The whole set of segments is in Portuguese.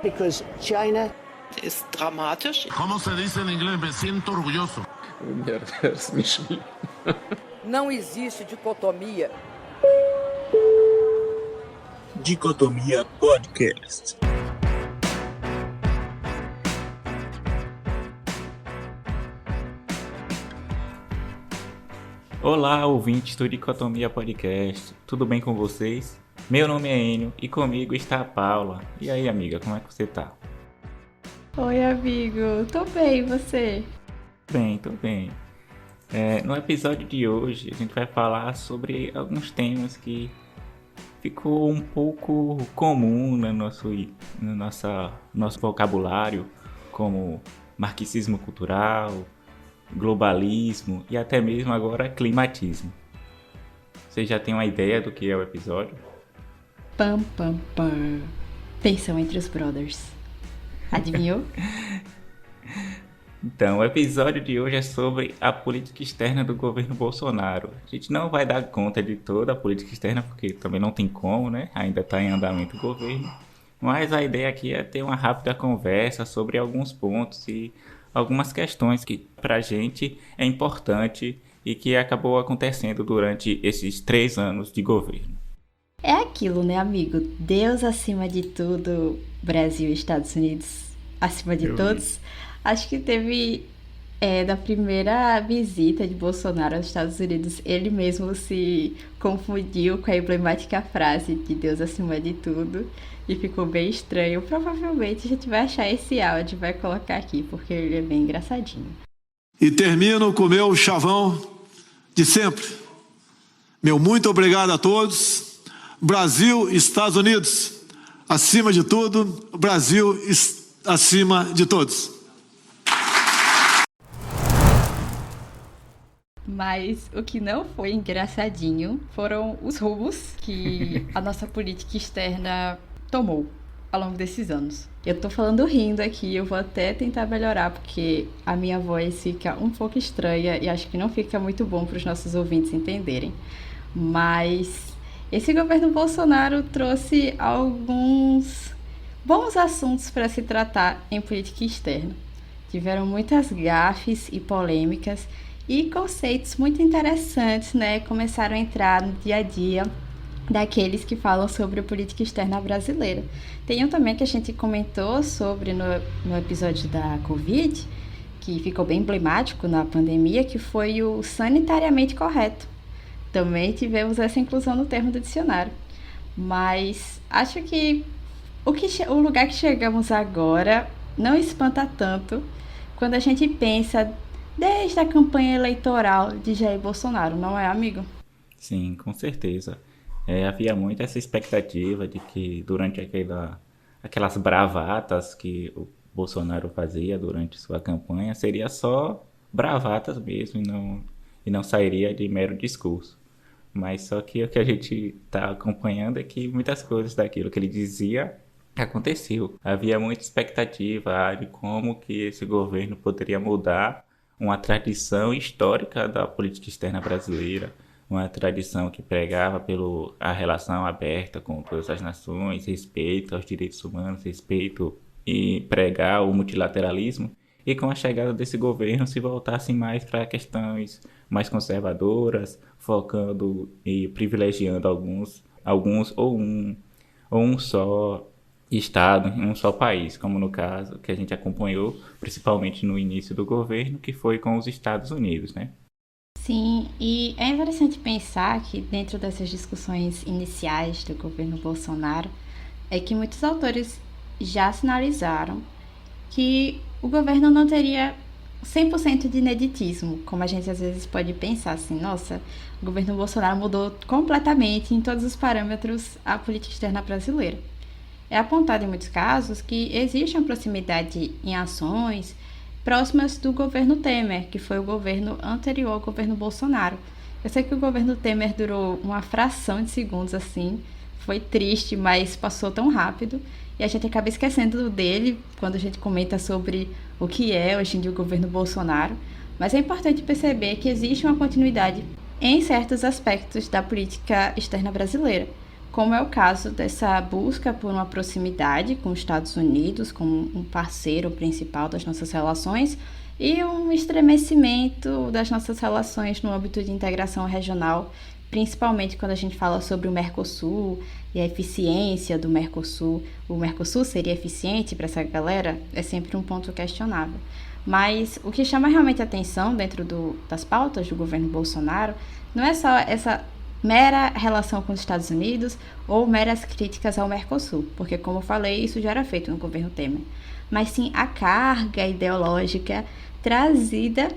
Because China ist dramatisch. ¿Cómo se dice en inglés? Me siento orgulloso. Não existe dicotomia. Dicotomia Podcast. Olá, ouvintes do Dicotomia Podcast. Tudo bem com vocês? Meu nome é Enio e comigo está a Paula. E aí, amiga, como é que você tá? Oi, amigo. Tô bem, e você? Tô bem. No episódio de hoje, a gente vai falar sobre alguns temas que ficou um pouco comum no nosso vocabulário, como marxismo cultural, globalismo e até mesmo agora climatismo. Você já tem uma ideia do que é o episódio? Pam, pam, pam. Tensão entre os brothers. Adivinhou? Então, o episódio de hoje é sobre a política externa do governo Bolsonaro. A gente não vai dar conta de toda a política externa, porque também não tem como, né? Ainda está em andamento o governo. Mas a ideia aqui é ter uma rápida conversa sobre alguns pontos e algumas questões que pra gente é importante e que acabou acontecendo durante esses 3 anos de governo. É aquilo, né, amigo? Deus acima de tudo, Brasil e Estados Unidos acima de todos. Acho que teve, da primeira visita de Bolsonaro aos Estados Unidos, ele mesmo se confundiu com a emblemática frase de Deus acima de tudo e ficou bem estranho. Provavelmente a gente vai achar esse áudio e vai colocar aqui, porque ele é bem engraçadinho. E termino com o meu chavão de sempre. Meu muito obrigado a todos. Brasil e Estados Unidos, acima de tudo, Brasil acima de todos. Mas o que não foi engraçadinho foram os rumos que a nossa política externa tomou ao longo desses anos. Eu tô falando rindo aqui, eu vou até tentar melhorar, porque a minha voz fica um pouco estranha e acho que não fica muito bom para os nossos ouvintes entenderem. Mas esse governo Bolsonaro trouxe alguns bons assuntos para se tratar em política externa. Tiveram muitas gafes e polêmicas e conceitos muito interessantes, né? Começaram a entrar no dia a dia daqueles que falam sobre a política externa brasileira. Tem um também que a gente comentou sobre no episódio da Covid, que ficou bem emblemático na pandemia, que foi o sanitariamente correto. Também tivemos essa inclusão no termo do dicionário. Mas acho que o lugar que chegamos agora não espanta tanto quando a gente pensa desde a campanha eleitoral de Jair Bolsonaro, não é, amigo? Sim, com certeza. Havia muito essa expectativa de que durante aquelas bravatas que o Bolsonaro fazia durante sua campanha, seria só bravatas mesmo e não sairia de mero discurso. Mas só que o que a gente está acompanhando é que muitas coisas daquilo que ele dizia aconteceu. Havia muita expectativa de como que esse governo poderia mudar uma tradição histórica da política externa brasileira, uma tradição que pregava a relação aberta com todas as nações, respeito aos direitos humanos, respeito e pregar o multilateralismo. E com a chegada desse governo se voltassem mais para questões mais conservadoras, focando e privilegiando alguns ou um só estado, um só país, como no caso que a gente acompanhou, principalmente no início do governo, que foi com os Estados Unidos, né? Sim, e é interessante pensar que dentro dessas discussões iniciais do governo Bolsonaro, é que muitos autores já sinalizaram que o governo não teria 100% de ineditismo, como a gente às vezes pode pensar assim, nossa, o governo Bolsonaro mudou completamente em todos os parâmetros a política externa brasileira. É apontado em muitos casos que existe uma proximidade em ações próximas do governo Temer, que foi o governo anterior ao governo Bolsonaro. Eu sei que o governo Temer durou uma fração de segundos assim, foi triste, mas passou tão rápido, e a gente acaba esquecendo dele quando a gente comenta sobre o que é hoje em dia o governo Bolsonaro, mas é importante perceber que existe uma continuidade em certos aspectos da política externa brasileira. como é o caso dessa busca por uma proximidade com os Estados Unidos, como um parceiro principal das nossas relações, e um estremecimento das nossas relações no âmbito de integração regional, principalmente quando a gente fala sobre o Mercosul e a eficiência do Mercosul. O Mercosul seria eficiente para essa galera? É sempre um ponto questionável. Mas o que chama realmente a atenção dentro das pautas do governo Bolsonaro não é só essa mera relação com os Estados Unidos ou meras críticas ao Mercosul, porque, como eu falei, isso já era feito no governo Temer, mas sim a carga ideológica trazida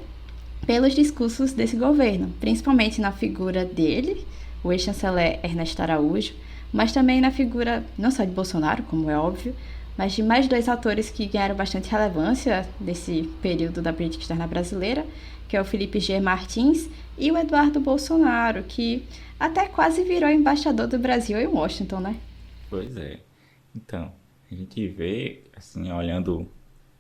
pelos discursos desse governo, principalmente na figura dele, o ex-chanceler Ernesto Araújo, mas também na figura não só de Bolsonaro, como é óbvio, mas de mais 2 autores que ganharam bastante relevância nesse período da política externa brasileira, que é o Felipe G. Martins e o Eduardo Bolsonaro, que até quase virou embaixador do Brasil em Washington, né? Pois é. Então, a gente vê, assim, olhando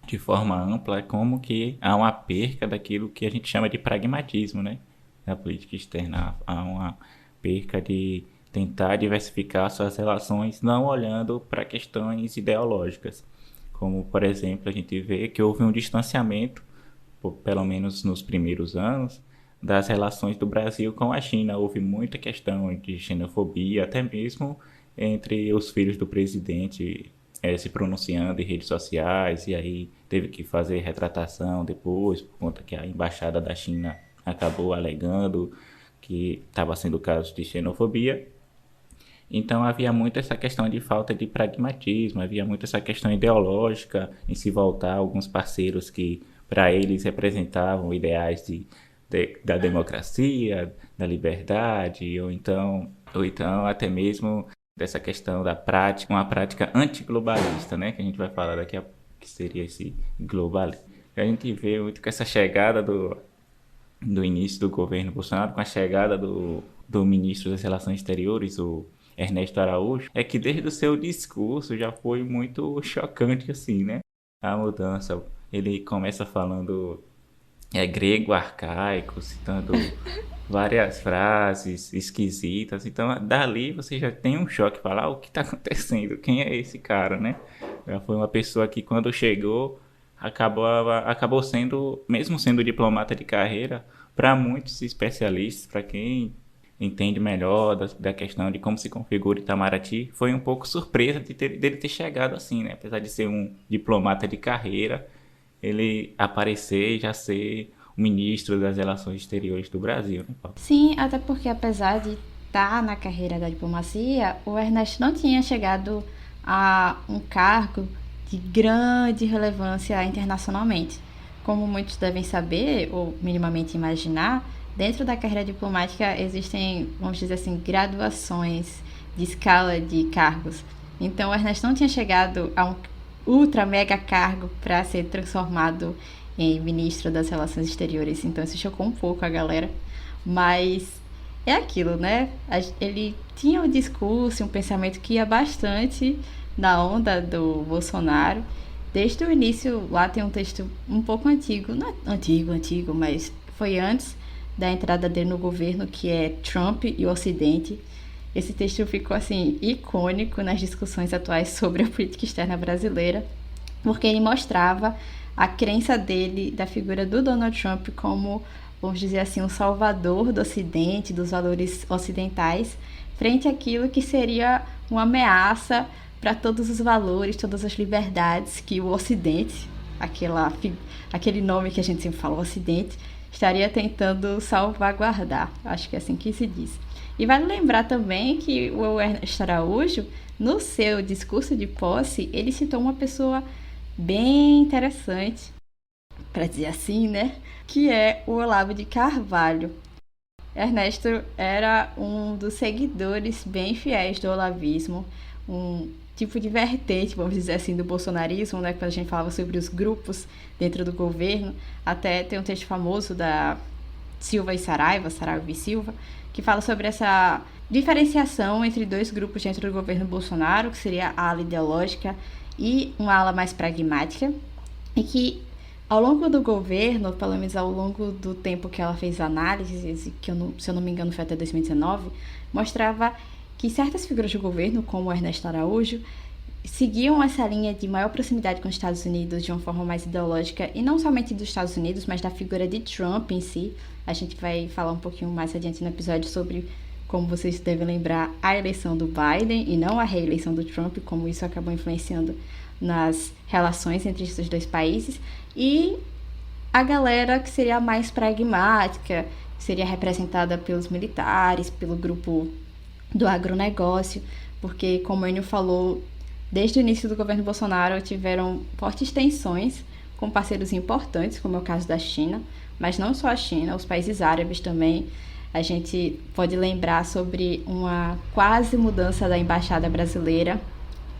de forma ampla, como que há uma perca daquilo que a gente chama de pragmatismo, né? Na política externa, há uma perca de tentar diversificar suas relações, não olhando para questões ideológicas. Como, por exemplo, a gente vê que houve um distanciamento, pelo menos nos primeiros anos, das relações do Brasil com a China. Houve muita questão de xenofobia, até mesmo entre os filhos do presidente se pronunciando em redes sociais, e aí teve que fazer retratação depois, por conta que a embaixada da China acabou alegando que estava sendo caso de xenofobia. Então havia muito essa questão de falta de pragmatismo, havia muito essa questão ideológica em se voltar a alguns parceiros que para eles representavam ideais da democracia, da liberdade, ou então até mesmo dessa questão da prática, uma prática antiglobalista, né, que a gente vai falar daqui a pouco, que seria esse globalismo. A gente vê muito com essa chegada do início do governo Bolsonaro, com a chegada do ministro das Relações Exteriores, o Ernesto Araújo, é que desde o seu discurso já foi muito chocante, assim, né, a mudança. Ele começa falando grego arcaico, citando várias frases esquisitas. Então, dali você já tem um choque, falar o que está acontecendo, quem é esse cara, né? Já foi uma pessoa que, quando chegou, acabou sendo, mesmo sendo diplomata de carreira, para muitos especialistas, para quem entende melhor da questão de como se configura Itamaraty, foi um pouco surpresa dele ter chegado assim, né? Apesar de ser um diplomata de carreira, ele aparecer e já ser o ministro das Relações Exteriores do Brasil, né, Paulo? Sim, até porque, apesar de estar na carreira da diplomacia, o Ernesto não tinha chegado a um cargo de grande relevância internacionalmente. Como muitos devem saber, ou minimamente imaginar, dentro da carreira diplomática existem, vamos dizer assim, graduações de escala de cargos. Então, o Ernesto não tinha chegado a um ultra mega cargo para ser transformado em ministro das Relações Exteriores. Então, isso chocou um pouco a galera. Mas é aquilo, né? Ele tinha um discurso, um pensamento que ia bastante na onda do Bolsonaro. Desde o início, lá tem um texto um pouco antigo, não é antigo, mas foi antes da entrada dele no governo, que é Trump e o Ocidente. Esse texto ficou, assim, icônico nas discussões atuais sobre a política externa brasileira, porque ele mostrava a crença dele, da figura do Donald Trump, como, vamos dizer assim, um salvador do Ocidente, dos valores ocidentais, frente àquilo que seria uma ameaça para todos os valores, todas as liberdades que o Ocidente, aquele nome que a gente sempre fala, o Ocidente, estaria tentando salvaguardar. Acho que é assim que se diz. E vale lembrar também que o Ernesto Araújo, no seu discurso de posse, ele citou uma pessoa bem interessante, para dizer assim, né? Que é o Olavo de Carvalho. Ernesto era um dos seguidores bem fiéis do olavismo, um tipo de vertente, vamos dizer assim, do bolsonarismo, né? Quando a gente falava sobre os grupos dentro do governo. Até tem um texto famoso da Silva e Saraiva e Silva, que fala sobre essa diferenciação entre 2 grupos dentro do governo Bolsonaro, que seria a ala ideológica e uma ala mais pragmática, e que ao longo do governo, pelo menos ao longo do tempo que ela fez análises, que se eu não me engano foi até 2019, mostrava que certas figuras do governo, como Ernesto Araújo, seguiam essa linha de maior proximidade com os Estados Unidos de uma forma mais ideológica, e não somente dos Estados Unidos, mas da figura de Trump em si. A gente vai falar um pouquinho mais adiante no episódio sobre como vocês devem lembrar a eleição do Biden e não a reeleição do Trump, como isso acabou influenciando nas relações entre esses dois países. E a galera que seria mais pragmática, seria representada pelos militares, pelo grupo do agronegócio, porque, como o Enio falou, desde o início do governo Bolsonaro tiveram fortes tensões com parceiros importantes, como é o caso da China, mas não só a China, os países árabes também. A gente pode lembrar sobre uma quase mudança da embaixada brasileira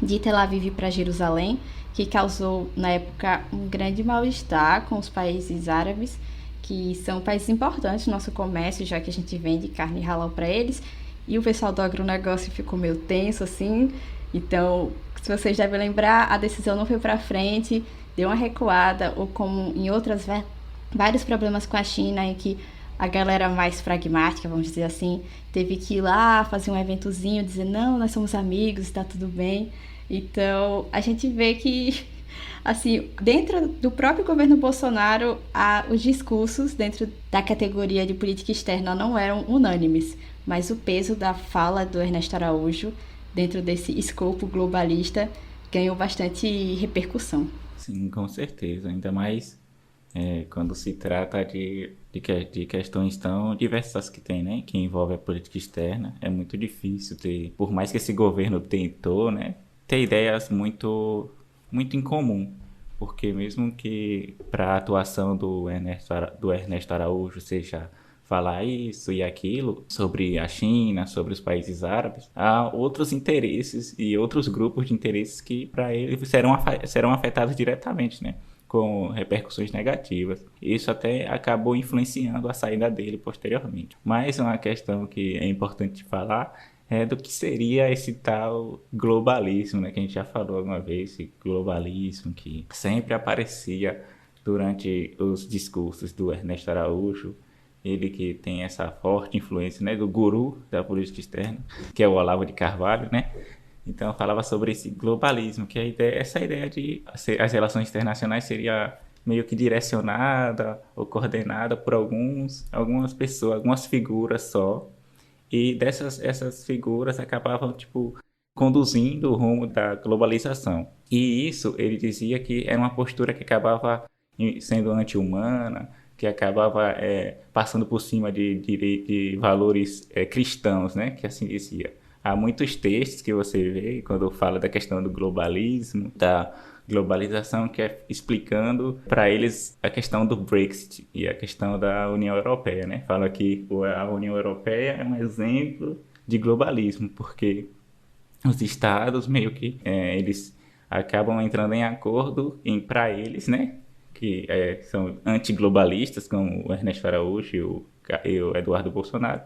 de Tel Aviv para Jerusalém, que causou, na época, um grande mal-estar com os países árabes, que são países importantes no nosso comércio, já que a gente vende carne halal para eles, e o pessoal do agronegócio ficou meio tenso, assim. Então, se vocês devem lembrar, a decisão não foi para frente, deu uma recuada, ou como em outras vários problemas com a China, em que a galera mais pragmática, vamos dizer assim, teve que ir lá fazer um eventozinho, dizer, não, nós somos amigos, está tudo bem. Então, a gente vê que, assim, dentro do próprio governo Bolsonaro, os discursos dentro da categoria de política externa não eram unânimes, mas o peso da fala do Ernesto Araújo dentro desse escopo globalista ganhou bastante repercussão. Sim, com certeza, ainda mais quando se trata de questões tão diversas que tem, né, que envolve a política externa. É muito difícil ter, por mais que esse governo tentou, né, ter ideias muito em comum, porque mesmo que para a atuação do Ernesto Araújo seja falar isso e aquilo sobre a China, sobre os países árabes, há outros interesses e outros grupos de interesses que para ele serão afetados diretamente, né, com repercussões negativas. Isso até acabou influenciando a saída dele posteriormente. Mas uma questão que é importante falar é do que seria esse tal globalismo, né, que a gente já falou alguma vez, esse globalismo que sempre aparecia durante os discursos do Ernesto Araújo, ele que tem essa forte influência, né, do guru da política externa, que é o Olavo de Carvalho, né? Então falava sobre esse globalismo, que essa ideia de as relações internacionais seria meio que direcionada ou coordenada por algumas pessoas, algumas figuras só, e essas figuras acabavam conduzindo o rumo da globalização. E isso ele dizia que era uma postura que acabava sendo anti-humana, que acabava passando por cima de valores cristãos, né, que assim dizia. Há muitos textos que você vê quando fala da questão do globalismo, da globalização, que é explicando para eles a questão do Brexit e a questão da União Europeia, né? Fala que a União Europeia é um exemplo de globalismo, porque os estados meio que eles acabam entrando em acordo para eles, né? Que são antiglobalistas, como o Ernesto Araújo e o Eduardo Bolsonaro,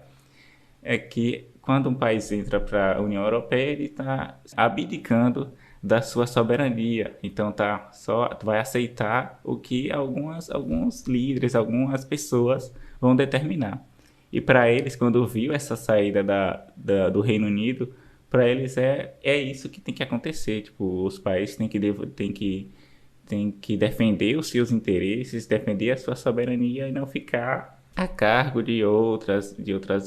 é que quando um país entra para a União Europeia, ele está abdicando da sua soberania. Então vai aceitar o que alguns líderes, algumas pessoas vão determinar. E para eles, quando viu essa saída do Reino Unido, para eles é isso que tem que acontecer. Os países têm que defender os seus interesses, defender a sua soberania e não ficar a cargo de outras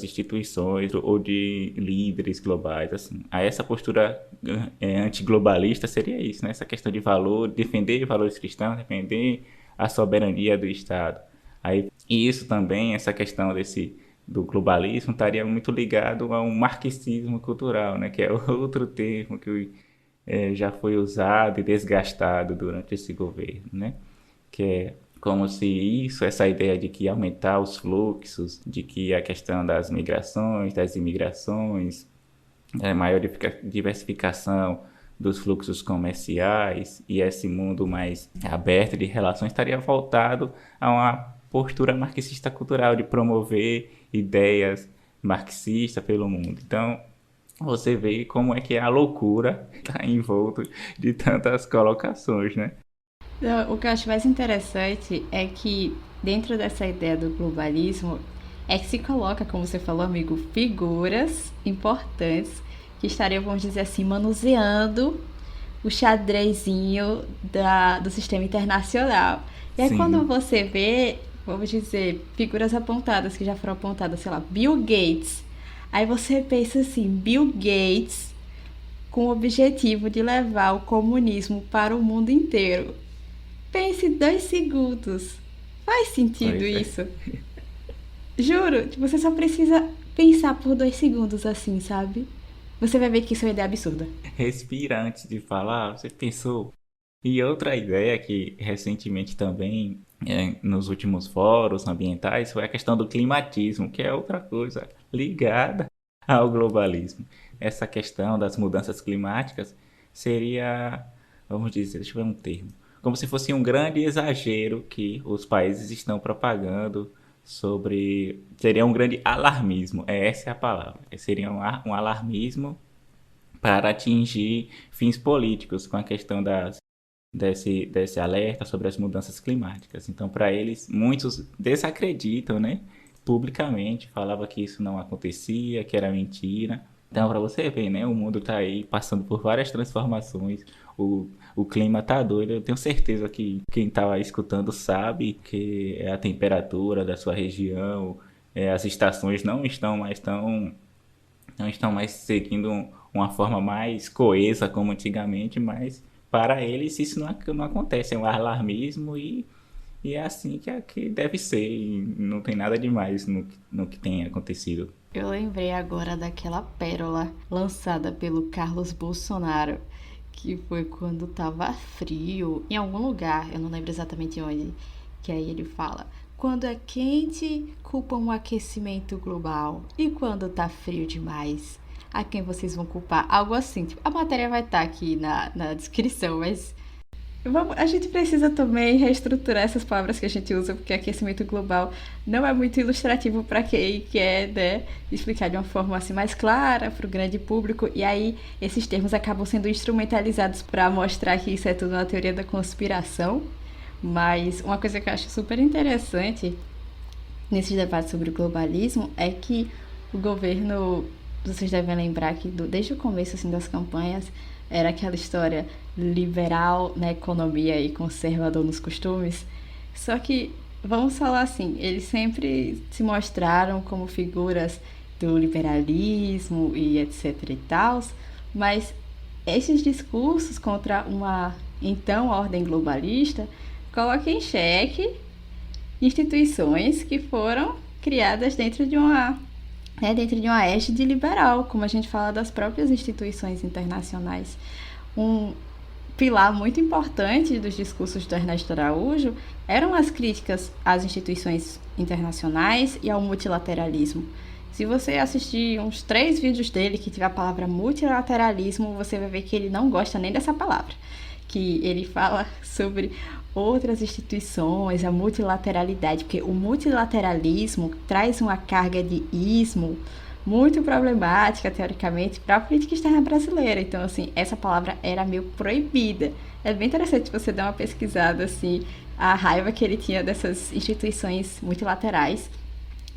instituições ou de líderes globais, assim. Essa postura antiglobalista seria isso, né? Essa questão de valor, defender valores cristãos, defender a soberania do Estado. E isso também, essa questão do globalismo, estaria muito ligado a um marxismo cultural, né? Que é outro termo que já foi usado e desgastado durante esse governo, né? Que é como se essa ideia de que aumentar os fluxos, de que a questão das migrações, das imigrações, maior diversificação dos fluxos comerciais e esse mundo mais aberto de relações estaria voltado a uma postura marxista cultural de promover ideias marxistas pelo mundo. Então, você vê como é que a loucura está envolto de tantas colocações, né? O que eu acho mais interessante é que, dentro dessa ideia do globalismo, é que se coloca, como você falou, amigo, figuras importantes que estariam, vamos dizer assim, manuseando o xadrezinho do sistema internacional. E aí Sim. quando você vê, vamos dizer, figuras apontadas, que já foram apontadas, sei lá, Bill Gates. Aí você pensa assim, Bill Gates com o objetivo de levar o comunismo para o mundo inteiro. Pense 2 segundos. Faz sentido Pois é. isso? Juro, você só precisa pensar por 2 segundos assim, sabe? Você vai ver que isso é uma ideia absurda. Respira antes de falar, você pensou. E outra ideia que recentemente também, nos últimos fóruns ambientais, foi a questão do climatismo, que é outra coisa ligada ao globalismo. Essa questão das mudanças climáticas seria, vamos dizer, deixa eu ver um termo, como se fosse um grande exagero que os países estão propagando sobre. Seria um grande alarmismo, essa é a palavra. Seria um alarmismo para atingir fins políticos com a questão desse alerta sobre as mudanças climáticas. Então, para eles, muitos desacreditam, né? Publicamente, falava que isso não acontecia, que era mentira. Então, para você ver, né? O mundo está aí passando por várias transformações. O clima tá doido. Eu tenho certeza que quem estava escutando sabe que é a temperatura da sua região, as estações não estão mais seguindo uma forma mais coesa como antigamente, mas para eles isso não acontece, é um alarmismo e é assim que deve ser, e não tem nada demais no que tem acontecido. Eu lembrei agora daquela pérola lançada pelo Carlos Bolsonaro, que foi quando tava frio, em algum lugar, eu não lembro exatamente onde, que aí ele fala: quando é quente, culpam o aquecimento global, e quando tá frio demais, a quem vocês vão culpar? Algo assim, tipo, a matéria vai estar aqui na descrição, mas a gente precisa também reestruturar essas palavras que a gente usa, porque aquecimento global não é muito ilustrativo para quem quer, né, explicar de uma forma assim mais clara para o grande público, e aí esses termos acabam sendo instrumentalizados para mostrar que isso é tudo uma teoria da conspiração. Mas uma coisa que eu acho super interessante nesses debates sobre o globalismo é que o governo, vocês devem lembrar que desde o começo assim, das campanhas, era aquela história liberal na economia e conservador nos costumes. Só que, vamos falar assim, eles sempre se mostraram como figuras do liberalismo e etc e tal, mas esses discursos contra uma então ordem globalista colocam em xeque instituições que foram criadas dentro de uma égide liberal, como a gente fala das próprias instituições internacionais. Um pilar muito importante dos discursos do Ernesto Araújo eram as críticas às instituições internacionais e ao multilateralismo. Se você assistir uns 3 vídeos dele que tiver a palavra multilateralismo, você vai ver que ele não gosta nem dessa palavra, que ele fala sobre outras instituições, a multilateralidade, porque o multilateralismo traz uma carga de ismo muito problemática, teoricamente, para a política externa brasileira. Então, assim, essa palavra era meio proibida. É bem interessante você dar uma pesquisada, assim, a raiva que ele tinha dessas instituições multilaterais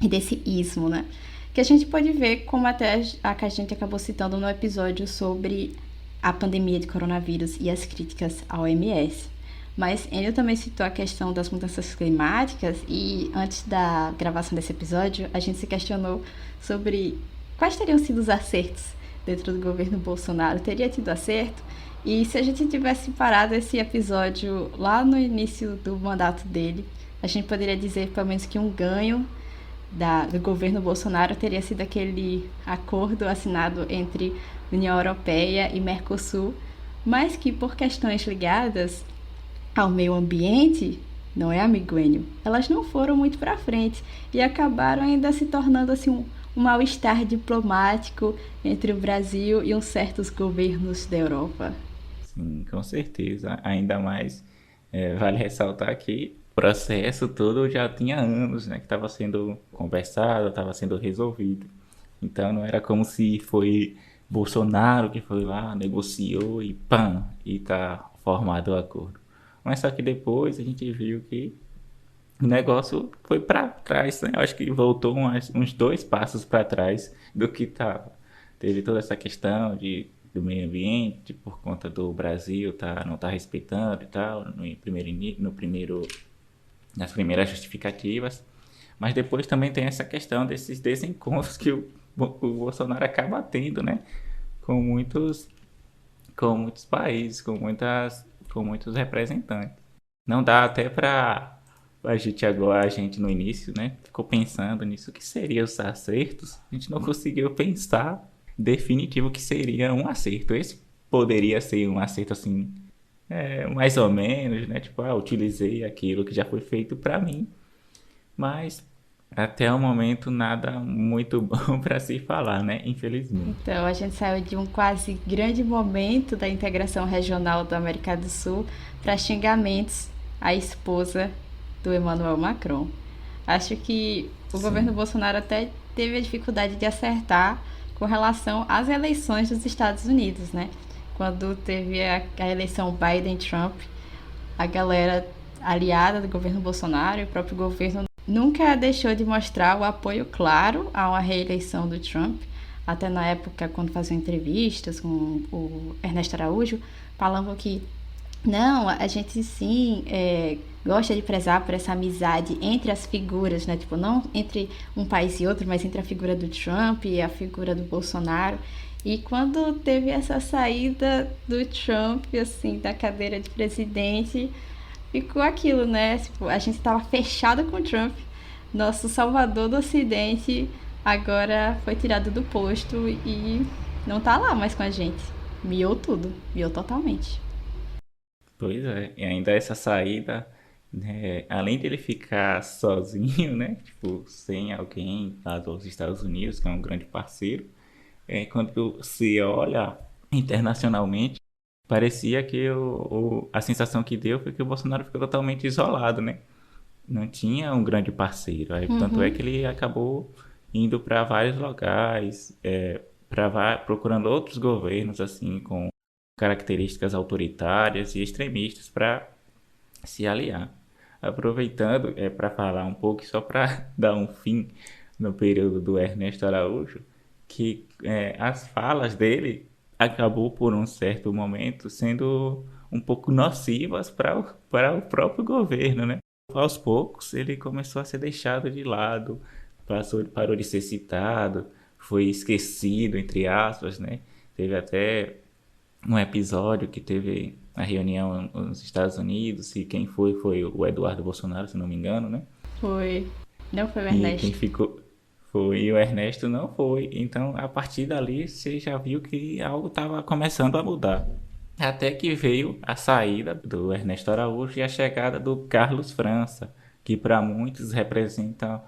e desse ismo, né? Que a gente pode ver, como até a que a gente acabou citando no episódio sobre a pandemia de coronavírus e as críticas à OMS. Mas ele também citou a questão das mudanças climáticas e antes da gravação desse episódio, a gente se questionou sobre quais teriam sido os acertos dentro do governo Bolsonaro. Teria tido acerto? E se a gente tivesse parado esse episódio lá no início do mandato dele, a gente poderia dizer pelo menos que um ganho do governo Bolsonaro teria sido aquele acordo assinado entre União Europeia e Mercosul, mas que por questões ligadas ao meio ambiente, não é, amigo Enio? Elas não foram muito para frente e acabaram ainda se tornando assim um mal-estar diplomático entre o Brasil e uns certos governos da Europa. Sim, com certeza. Ainda mais, vale ressaltar que o processo todo já tinha anos, né, que estava sendo conversado, estava sendo resolvido. Então não era como se foi Bolsonaro que foi lá, negociou e pam, e tá formado o acordo. Mas só que depois a gente viu que o negócio foi para trás, né? Eu acho que voltou uns 2 passos para trás do que estava. teve toda essa questão do meio ambiente, por conta do Brasil não tá respeitando e tal, nas primeiras justificativas. Mas depois também tem essa questão desses desencontros que o Bolsonaro acaba tendo, né? Com muitos países, com muitos representantes. Não dá até para a gente no início, né? Ficou pensando nisso, o que seriam os acertos. A gente não conseguiu pensar definitivo que seria um acerto. Esse poderia ser um acerto assim, mais ou menos, né? Tipo, utilizei aquilo que já foi feito para mim, mas até o momento nada muito bom para se falar, né? Infelizmente. Então, a gente saiu de um quase grande momento da integração regional da América do Sul para xingamentos à esposa do Emmanuel Macron. Acho que o governo Bolsonaro até teve a dificuldade de acertar com relação às eleições dos Estados Unidos, né? Quando teve a eleição Biden-Trump, a galera aliada do governo Bolsonaro e o próprio governo nunca deixou de mostrar o apoio claro a uma reeleição do Trump. Até na época, quando faziam entrevistas com o Ernesto Araújo, falavam que não, a gente sim gosta de prezar por essa amizade entre as figuras, né? Tipo, não entre um país e outro, mas entre a figura do Trump e a figura do Bolsonaro. E quando teve essa saída do Trump, assim, da cadeira de presidente, ficou aquilo, né? Tipo, a gente estava fechado com o Trump, nosso salvador do Ocidente agora foi tirado do posto e não tá lá mais com a gente. Miou tudo, miou totalmente. Pois é, e ainda essa saída, né, além de ele ficar sozinho, né, tipo, sem alguém lá dos Estados Unidos, que é um grande parceiro, quando se olha internacionalmente, parecia que a sensação que deu foi que o Bolsonaro ficou totalmente isolado, né? Não tinha um grande parceiro. Aí, tanto é que ele acabou indo para vários locais, procurando outros governos, assim, com características autoritárias e extremistas para se aliar. Aproveitando para falar um pouco, só para dar um fim no período do Ernesto Araújo, que as falas dele acabou por um certo momento sendo um pouco nocivas para o próprio governo, né? Aos poucos ele começou a ser deixado de lado, parou de ser citado, foi esquecido, entre aspas, né? Teve até um episódio que teve a reunião nos Estados Unidos e quem foi o Eduardo Bolsonaro, se não me engano, né? Foi. Não foi o E Ernesto. quem ficou foi e o Ernesto não foi. Então, a partir dali, você já viu que algo estava começando a mudar. Até que veio a saída do Ernesto Araújo e a chegada do Carlos França, que para muitos representa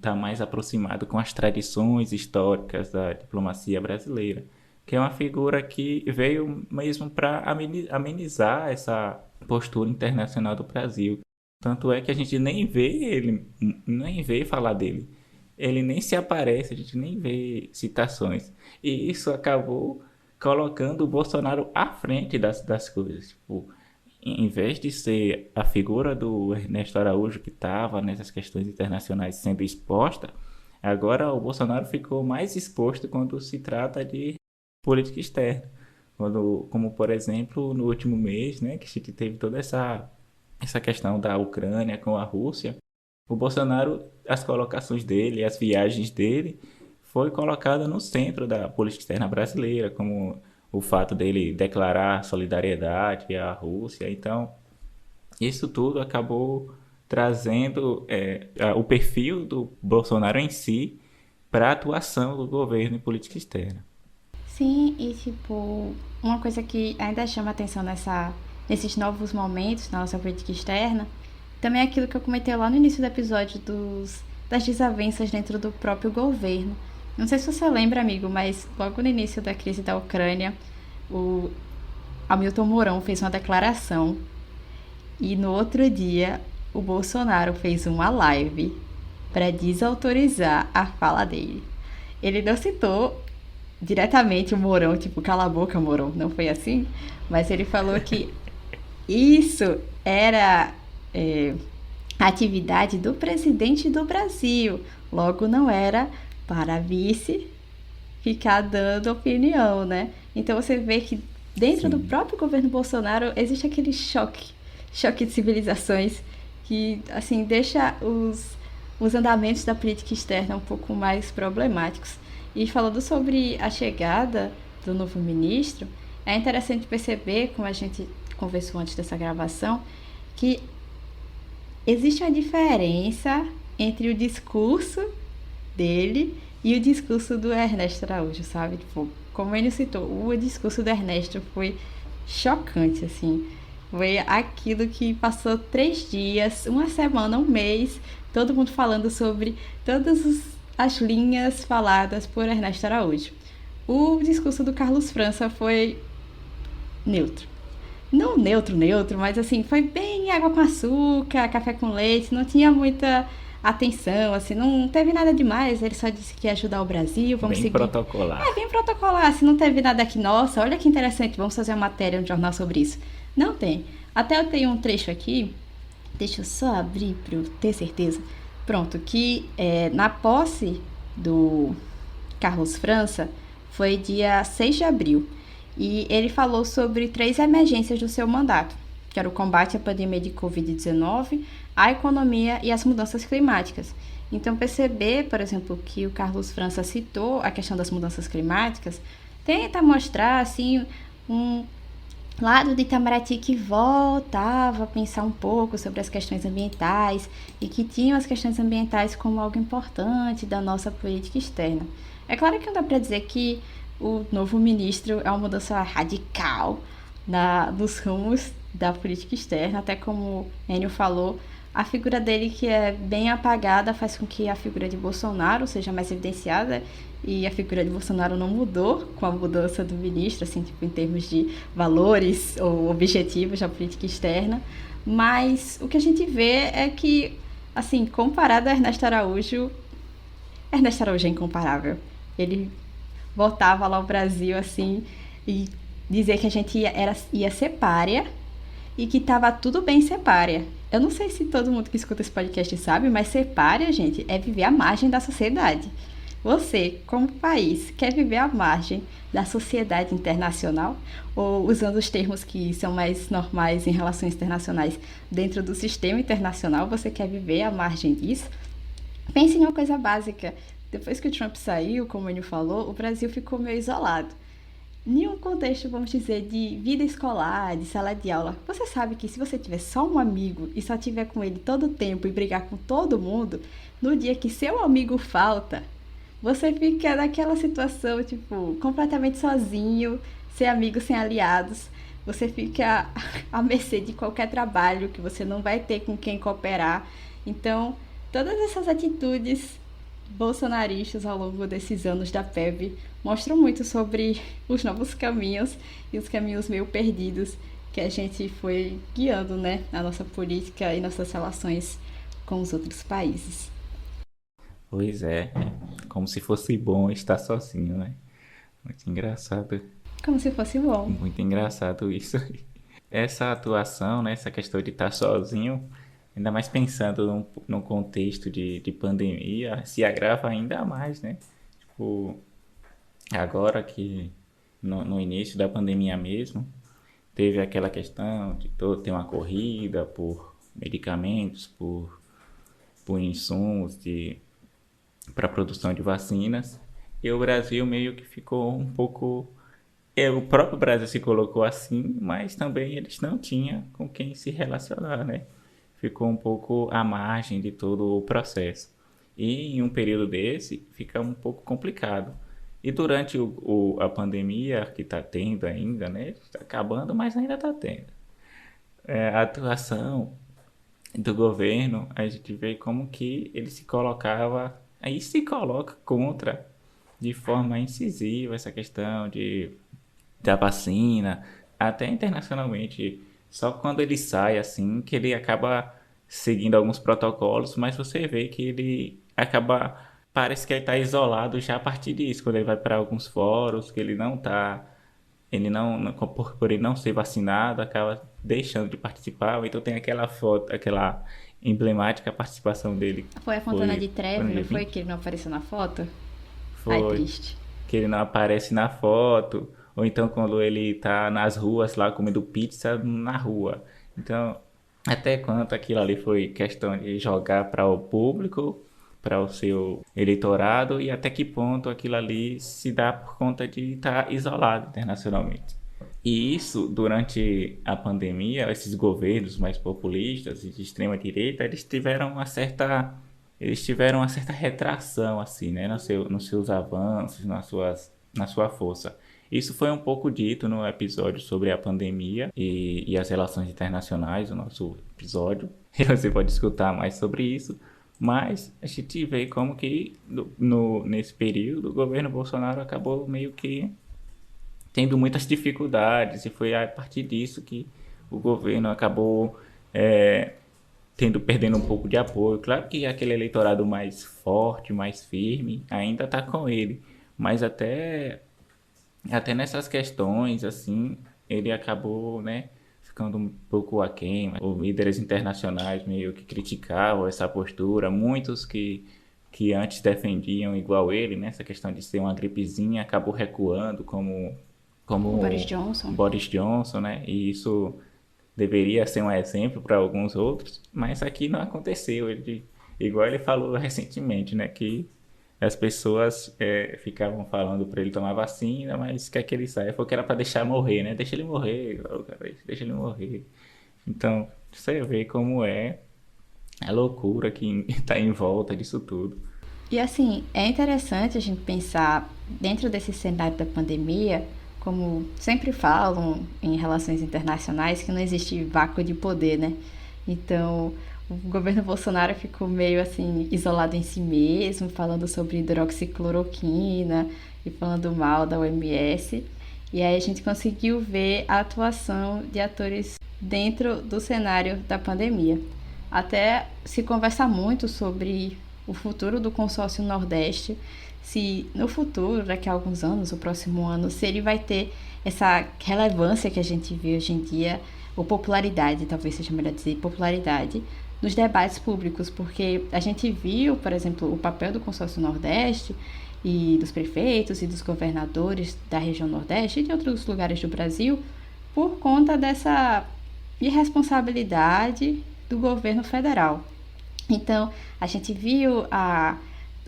tá mais aproximado com as tradições históricas da diplomacia brasileira, que é uma figura que veio mesmo para amenizar essa postura internacional do Brasil. Tanto é que a gente nem vê falar dele. Ele nem se aparece, a gente nem vê citações. E isso acabou colocando o Bolsonaro à frente das coisas. Tipo, em vez de ser a figura do Ernesto Araújo que estava nessas questões internacionais sendo exposta, agora o Bolsonaro ficou mais exposto quando se trata de política externa. Como, por exemplo, no último mês, né, que a gente teve toda essa questão da Ucrânia com a Rússia, o Bolsonaro, as colocações dele, as viagens dele, foi colocada no centro da política externa brasileira, como o fato dele declarar solidariedade à Rússia. Então, isso tudo acabou trazendo o perfil do Bolsonaro em si para a atuação do governo em política externa. Sim, e tipo, uma coisa que ainda chama atenção nesses novos momentos na nossa política externa, também é aquilo que eu comentei lá no início do episódio das desavenças dentro do próprio governo. Não sei se você lembra, amigo, mas logo no início da crise da Ucrânia, o Hamilton Mourão fez uma declaração e no outro dia o Bolsonaro fez uma live para desautorizar a fala dele. Ele não citou diretamente o Mourão, tipo, cala a boca, Mourão, não foi assim? Mas ele falou que isso era a atividade do presidente do Brasil, logo não era para ficar dando opinião, né? Então você vê que dentro do próprio governo Bolsonaro existe aquele choque de civilizações que, assim, deixa os andamentos da política externa um pouco mais problemáticos. E falando sobre a chegada do novo ministro, é interessante perceber, como a gente conversou antes dessa gravação, que existe uma diferença entre o discurso dele e o discurso do Ernesto Araújo, sabe? Tipo, como ele citou, o discurso do Ernesto foi chocante, assim. Foi aquilo que passou 3 dias, uma semana, um mês, todo mundo falando sobre todas as linhas faladas por Ernesto Araújo. O discurso do Carlos França foi neutro. Não neutro, mas assim, foi bem água com açúcar, café com leite, não tinha muita atenção, assim, não teve nada demais, ele só disse que ia ajudar o Brasil, vamos Bem seguir. protocolar. Bem protocolar, assim, não teve nada aqui, nossa, olha que interessante, vamos fazer uma matéria no jornal sobre isso. Não tem. Até eu tenho um trecho aqui, deixa eu só abrir para eu ter certeza. Pronto, que na posse do Carlos França foi dia 6 de abril. E ele falou sobre 3 emergências do seu mandato, que era o combate à pandemia de Covid-19, a economia e as mudanças climáticas. Então, perceber, por exemplo, que o Carlos França citou a questão das mudanças climáticas, tenta mostrar, assim, um lado de Itamaraty que voltava a pensar um pouco sobre as questões ambientais e que tinham as questões ambientais como algo importante da nossa política externa. É claro que não dá para dizer que o novo ministro é uma mudança radical dos rumos da política externa, até como Enio falou, a figura dele, que é bem apagada, faz com que a figura de Bolsonaro seja mais evidenciada, e a figura de Bolsonaro não mudou com a mudança do ministro, assim, tipo, em termos de valores ou objetivos da política externa, mas o que a gente vê é que, assim, comparado a Ernesto Araújo é incomparável. Ele voltava lá ao Brasil, assim, e dizer que a gente ia ser pária e que tava tudo bem ser pária. Eu não sei se todo mundo que escuta esse podcast sabe, mas ser pária, gente, é viver à margem da sociedade. Você, como país, quer viver à margem da sociedade internacional? Ou, usando os termos que são mais normais em relações internacionais, dentro do sistema internacional, você quer viver à margem disso? Pense em uma coisa básica. Depois que o Trump saiu, como o Enio falou, o Brasil ficou meio isolado. Em um contexto, vamos dizer, de vida escolar, de sala de aula, você sabe que se você tiver só um amigo e só tiver com ele todo o tempo e brigar com todo mundo, no dia que seu amigo falta, você fica naquela situação, tipo, completamente sozinho, sem amigos, sem aliados. Você fica à mercê de qualquer trabalho que você não vai ter com quem cooperar. Então, todas essas atitudes bolsonaristas ao longo desses anos da PEB mostram muito sobre os novos caminhos e os caminhos meio perdidos que a gente foi guiando, né, a nossa política e nossas relações com os outros países. Pois é, como se fosse bom estar sozinho, né? Muito engraçado. Como se fosse bom. Muito engraçado isso. Essa atuação, né, essa questão de estar sozinho, ainda mais pensando num contexto de pandemia, se agrava ainda mais, né? Tipo, agora que no início da pandemia mesmo, teve aquela questão de ter uma corrida por medicamentos, por insumos para a produção de vacinas, e o Brasil meio que ficou um pouco... O próprio Brasil se colocou assim, mas também eles não tinham com quem se relacionar, né? Ficou um pouco à margem de todo o processo. E em um período desse, fica um pouco complicado. E durante a pandemia, que está tendo ainda, né? Está acabando, mas ainda está tendo. A atuação do governo, a gente vê como que ele se colocava, aí se coloca contra, de forma incisiva, essa questão da vacina, até internacionalmente. Só quando ele sai, assim, que ele acaba seguindo alguns protocolos, mas você vê que ele acaba... Parece que ele está isolado já a partir disso, quando ele vai para alguns fóruns, que ele não está... por ele não ser vacinado, acaba deixando de participar. Então tem aquela foto, aquela emblemática participação dele. Foi a Fontana de Trevi, não foi? Que ele não apareceu na foto? Foi. Ai, triste. que ele não aparece na foto, ou então quando ele tá nas ruas lá comendo pizza na rua. Então, até quanto aquilo ali foi questão de jogar para o público, para o seu eleitorado, e até que ponto aquilo ali se dá por conta de estar isolado internacionalmente. E isso, durante a pandemia, esses governos mais populistas e de extrema direita, eles tiveram uma certa retração assim, né, nos seus avanços, na sua força. Isso foi um pouco dito no episódio sobre a pandemia e as relações internacionais, o nosso episódio. E você pode escutar mais sobre isso. Mas a gente vê como que nesse período o governo Bolsonaro acabou meio que tendo muitas dificuldades, e foi a partir disso que o governo acabou perdendo um pouco de apoio. Claro que aquele eleitorado mais forte, mais firme, ainda está com ele, mas até nessas questões, assim, ele acabou, né, ficando um pouco aquém. Os líderes internacionais meio que criticavam essa postura, muitos que antes defendiam igual ele, né, essa questão de ser uma gripezinha, acabou recuando como o Boris Johnson, né, e isso deveria ser um exemplo para alguns outros, mas aqui não aconteceu. Igual ele falou recentemente, né, que as pessoas ficavam falando para ele tomar vacina, mas quer que ele saia, foi que era para deixar morrer, né? Deixa ele morrer, deixa ele morrer. Então, você vê como é a loucura que está em volta disso tudo. E assim, é interessante a gente pensar dentro desse cenário da pandemia, como sempre falam em relações internacionais, que não existe vácuo de poder, né? Então, o governo Bolsonaro ficou meio assim, isolado em si mesmo, falando sobre hidroxicloroquina e falando mal da OMS. E aí a gente conseguiu ver a atuação de atores dentro do cenário da pandemia. Até se conversa muito sobre o futuro do consórcio Nordeste, se no futuro, daqui a alguns anos, o próximo ano, se ele vai ter essa relevância que a gente vê hoje em dia, ou popularidade, talvez seja melhor dizer, popularidade, nos debates públicos, porque a gente viu, por exemplo, o papel do consórcio Nordeste e dos prefeitos e dos governadores da região Nordeste e de outros lugares do Brasil por conta dessa irresponsabilidade do governo federal. Então, a gente viu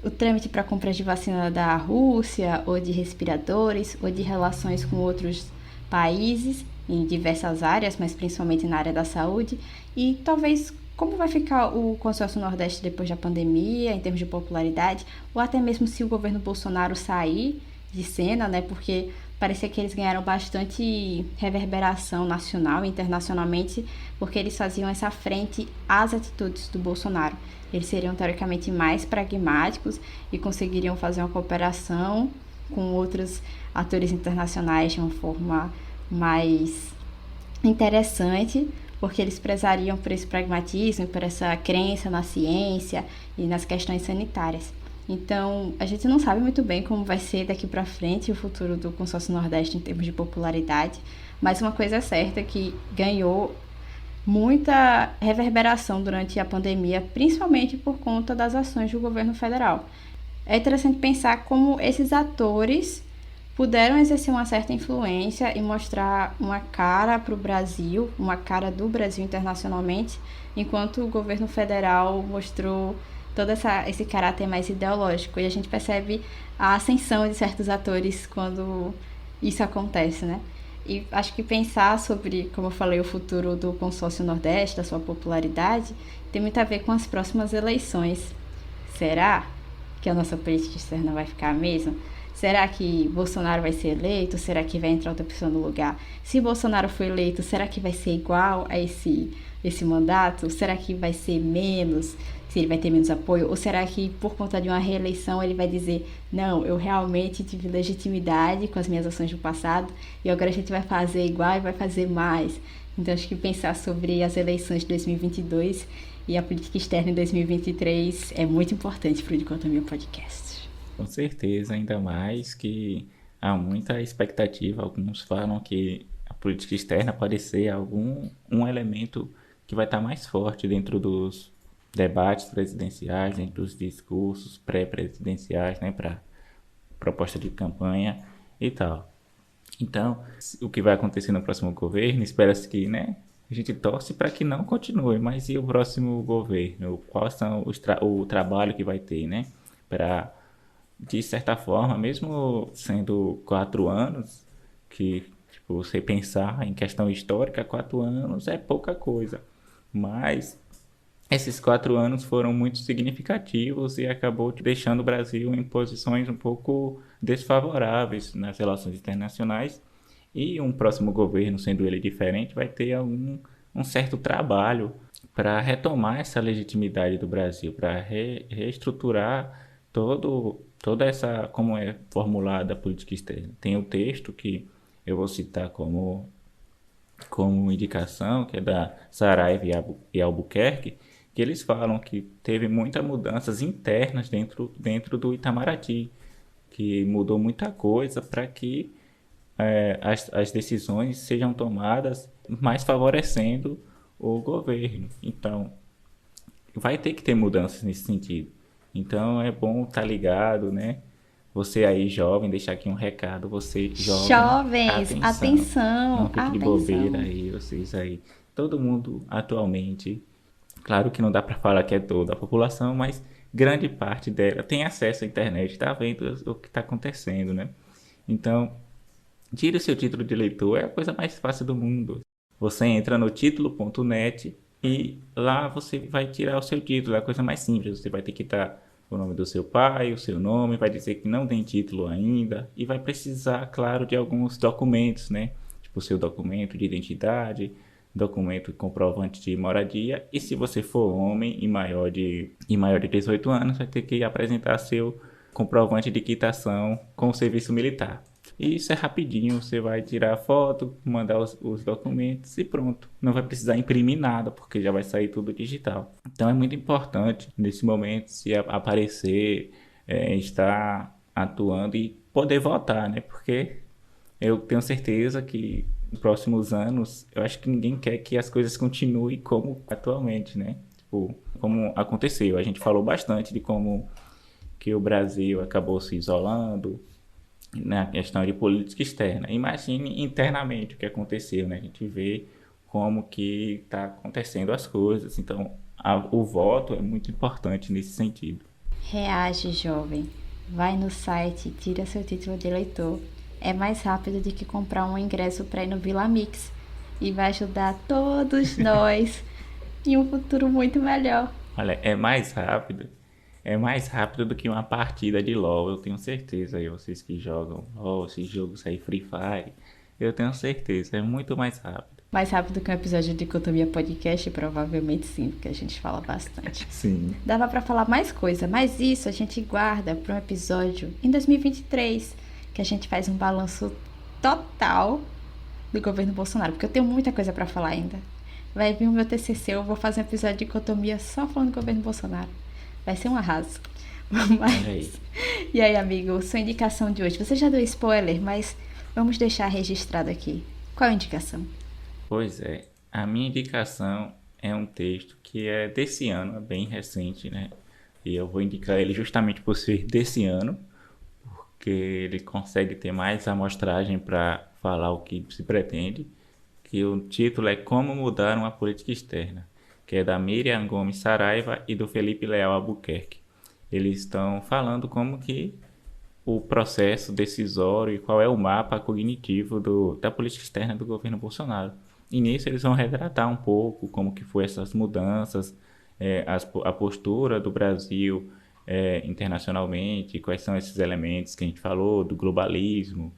o trâmite para compra de vacina da Rússia, ou de respiradores, ou de relações com outros países em diversas áreas, mas principalmente na área da saúde, e talvez como vai ficar o consórcio Nordeste depois da pandemia, em termos de popularidade, ou até mesmo se o governo Bolsonaro sair de cena, né, porque parecia que eles ganharam bastante reverberação nacional e internacionalmente, porque eles faziam essa frente às atitudes do Bolsonaro. Eles seriam, teoricamente, mais pragmáticos e conseguiriam fazer uma cooperação com outros atores internacionais de uma forma mais interessante, porque eles prezariam por esse pragmatismo, por essa crença na ciência e nas questões sanitárias. Então, a gente não sabe muito bem como vai ser daqui para frente o futuro do consórcio Nordeste em termos de popularidade, mas uma coisa é certa, que ganhou muita reverberação durante a pandemia, principalmente por conta das ações do governo federal. É interessante pensar como esses atores puderam exercer uma certa influência e mostrar uma cara para o Brasil, uma cara do Brasil internacionalmente, enquanto o governo federal mostrou todo esse caráter mais ideológico. E a gente percebe a ascensão de certos atores quando isso acontece, né? E acho que pensar sobre, como eu falei, o futuro do consórcio Nordeste, da sua popularidade, tem muito a ver com as próximas eleições. Será que a nossa política externa vai ficar a mesma? Será que Bolsonaro vai ser eleito? Será que vai entrar outra pessoa no lugar? Se Bolsonaro for eleito, será que vai ser igual a esse mandato? Será que vai ser menos? Se ele vai ter menos apoio? Ou será que por conta de uma reeleição ele vai dizer: não, eu realmente tive legitimidade com as minhas ações do passado e agora a gente vai fazer igual e vai fazer mais? Então acho que pensar sobre as eleições de 2022 e a política externa em 2023 é muito importante para o Dicotomia Podcast. Com certeza, ainda mais que há muita expectativa. Alguns falam que a política externa pode ser um elemento que vai estar mais forte dentro dos debates presidenciais, dentro dos discursos pré-presidenciais, né, para proposta de campanha e tal. Então, o que vai acontecer no próximo governo, espera-se que, né, a gente torce para que não continue, mas e o próximo governo? Qual são o trabalho que vai ter, né? Para, de certa forma, mesmo sendo 4 anos, que, tipo, você pensar em questão histórica, 4 anos é pouca coisa, mas esses 4 anos foram muito significativos e acabou deixando o Brasil em posições um pouco desfavoráveis nas relações internacionais. E um próximo governo, sendo ele diferente, vai ter um certo trabalho para retomar essa legitimidade do Brasil, para reestruturar toda essa, como é formulada a política externa. Tem o texto que eu vou citar como indicação, que é da Saraiva e Albuquerque, que eles falam que teve muitas mudanças internas dentro do Itamaraty, que mudou muita coisa para que as decisões sejam tomadas mais favorecendo o governo. Então, vai ter que ter mudanças nesse sentido. Então, é bom estar ligado, né? Você aí, jovem, deixar aqui um recado. Você, jovem, Jovens, atenção, não fique de bobeira aí, vocês aí. Todo mundo, atualmente, claro que não dá para falar que é toda a população, mas grande parte dela tem acesso à internet, está vendo o que está acontecendo, né? Então, tire o seu título de eleitor, é a coisa mais fácil do mundo. Você entra no título.net e lá você vai tirar o seu título, é a coisa mais simples. Você vai ter que dar o nome do seu pai, o seu nome, vai dizer que não tem título ainda e vai precisar, claro, de alguns documentos, né? Tipo o seu documento de identidade, documento comprovante de moradia, e se você for homem e maior de 18 anos, vai ter que apresentar seu comprovante de quitação com o serviço militar. E isso é rapidinho, você vai tirar a foto, mandar os documentos e pronto. Não vai precisar imprimir nada, porque já vai sair tudo digital. Então é muito importante, nesse momento, se aparecer, estar atuando e poder votar, né? Porque eu tenho certeza que nos próximos anos, eu acho que ninguém quer que as coisas continuem como atualmente, né? Tipo, como aconteceu. A gente falou bastante de como que o Brasil acabou se isolando na questão de política externa. Imagine internamente o que aconteceu, né? A gente vê como que está acontecendo as coisas. Então, o voto é muito importante nesse sentido. Reage, jovem. Vai no site, tira seu título de eleitor. É mais rápido do que comprar um ingresso para ir no Vila Mix. E vai ajudar todos nós em um futuro muito melhor. Olha, é mais rápido do que uma partida de LoL, eu tenho certeza. Aí vocês que jogam LoL, esses jogos aí, Free Fire, eu tenho certeza, é muito mais rápido. Mais rápido que um episódio de Dicotomia Podcast? Provavelmente sim, porque a gente fala bastante. Sim. Dava pra falar mais coisa, mas isso a gente guarda para um episódio em 2023, que a gente faz um balanço total do governo Bolsonaro, porque eu tenho muita coisa pra falar ainda. Vai vir o meu TCC, eu vou fazer um episódio de Dicotomia só falando do governo Bolsonaro. Vai ser um arraso. Mas... E aí, amigo, sua indicação de hoje? Você já deu spoiler, mas vamos deixar registrado aqui. Qual é a indicação? Pois é, a minha indicação é um texto que é desse ano, é bem recente, né? E eu vou indicar ele justamente por ser desse ano, porque ele consegue ter mais amostragem para falar o que se pretende, que o título é Como Mudar uma Política Externa, que é da Miriam Gomes Saraiva e do Felipe Leal Albuquerque. Eles estão falando como que o processo decisório e qual é o mapa cognitivo da política externa do governo Bolsonaro. E nisso eles vão retratar um pouco como que foi essas mudanças, a postura do Brasil internacionalmente, quais são esses elementos que a gente falou, do globalismo,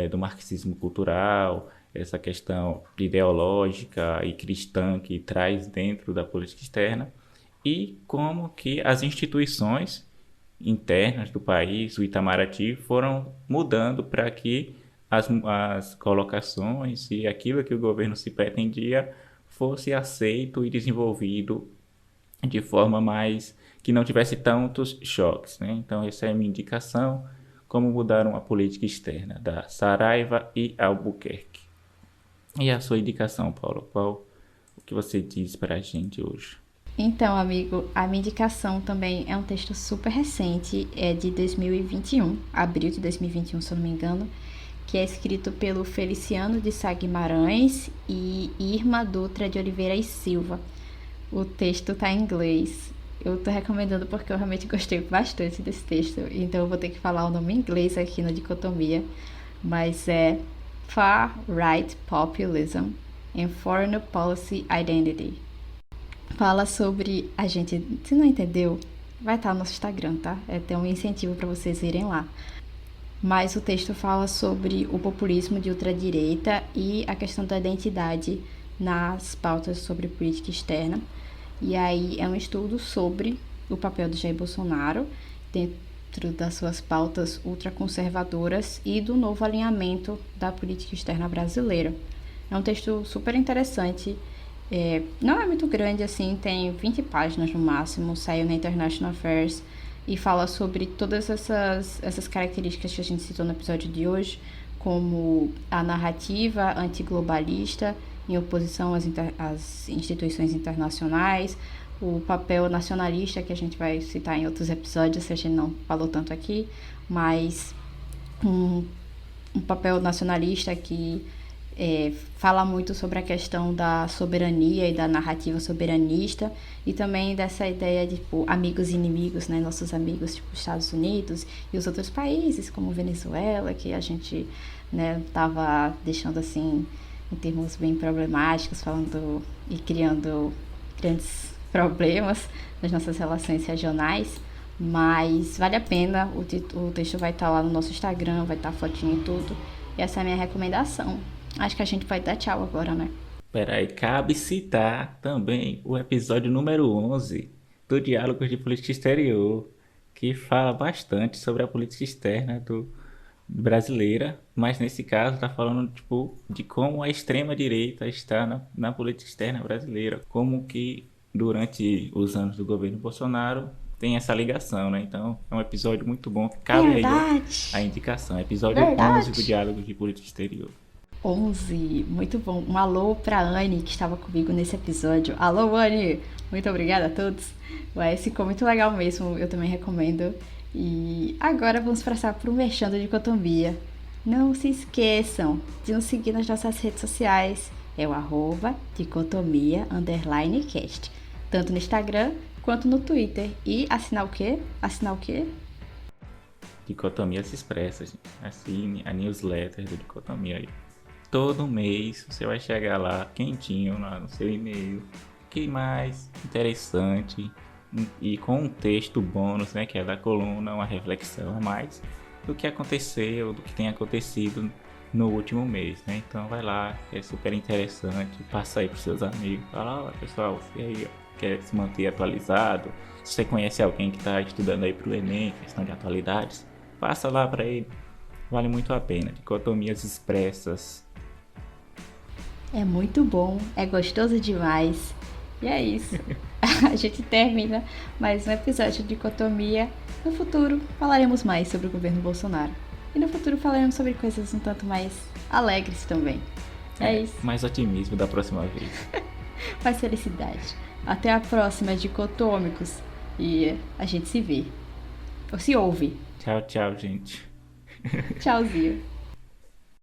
do marxismo cultural, essa questão ideológica e cristã que traz dentro da política externa, e como que as instituições internas do país, o Itamaraty, foram mudando para que as colocações e aquilo que o governo se pretendia fosse aceito e desenvolvido de forma mais que não tivesse tantos choques, né? Então essa é a minha indicação, Como Mudar uma Política Externa, da Saraiva e Albuquerque. E a sua indicação, Paulo? O que você diz para a gente hoje? Então, amigo, a minha indicação também é um texto super recente, é de 2021, abril de 2021, se eu não me engano, que é escrito pelo Feliciano de Sá Guimarães e Irma Dutra de Oliveira e Silva. O texto tá em inglês. Eu tô recomendando porque eu realmente gostei bastante desse texto, então eu vou ter que falar o nome em inglês aqui na dicotomia, mas é Far Right Populism and Foreign Policy Identity. Fala sobre a gente, se não entendeu, vai estar no nosso Instagram, tá? É até um incentivo para vocês irem lá. Mas o texto fala sobre o populismo de ultradireita e a questão da identidade nas pautas sobre política externa. E aí é um estudo sobre o papel do Jair Bolsonaro dentro das suas pautas ultraconservadoras e do novo alinhamento da política externa brasileira. É um texto super interessante. Não é muito grande assim, tem 20 páginas no máximo, saiu na International Affairs e fala sobre todas essas características que a gente citou no episódio de hoje, como a narrativa antiglobalista em oposição às instituições internacionais, o papel nacionalista, que a gente vai citar em outros episódios, se a gente não falou tanto aqui, mas um papel nacionalista que fala muito sobre a questão da soberania e da narrativa soberanista e também dessa ideia de tipo, amigos e inimigos, né? Nossos amigos, tipo Estados Unidos e os outros países, como Venezuela, que a gente, né, tava deixando assim em termos bem problemáticos, falando e criando grandes problemas nas nossas relações regionais. Mas vale a pena, o texto vai estar lá no nosso Instagram, vai estar fotinho e tudo. E essa é a minha recomendação. Acho que a gente vai dar tchau agora, né? Peraí, cabe citar também o episódio número 11 do Diálogos de Política Exterior, que fala bastante sobre a política externa brasileira, mas nesse caso tá falando tipo, de como a extrema-direita está na política externa brasileira, como que durante os anos do governo Bolsonaro tem essa ligação, né? Então é um episódio muito bom, que cabe aí a indicação, episódio 11 do Diálogos de Política Exterior. 11, muito bom. Um alô pra Anne, que estava comigo nesse episódio. Alô, Anne! Muito obrigada a todos. Mas ficou muito legal mesmo, eu também recomendo. E agora vamos passar pro merchan da Dicotomia. Não se esqueçam de nos seguir nas nossas redes sociais. É o @dicotomia_cast. Tanto no Instagram quanto no Twitter. E assinar o quê? Assinar o quê? Dicotomia se expressa, gente. Assine a newsletter do Dicotomia aí. Todo mês você vai chegar lá quentinho no seu e-mail. Que mais interessante e com um texto bônus, né, que é da coluna, uma reflexão a mais do que aconteceu, do que tem acontecido no último mês, né? Então vai lá, é super interessante, passa aí pros seus amigos, fala, ó, pessoal, você aí quer se manter atualizado, se você conhece alguém que está estudando aí pro Enem, questão de atualidades, passa lá para ele, vale muito a pena. Dicotomias expressas. É muito bom, é gostoso demais. E é isso. A gente termina mais um episódio de Dicotomia. No futuro falaremos mais sobre o governo Bolsonaro. E no futuro falaremos sobre coisas um tanto mais alegres também. É isso. Mais otimismo da próxima vez. Mais felicidade. Até a próxima, Dicotômicos. E a gente se vê. Ou se ouve. Tchau, tchau, gente. Tchauzinho.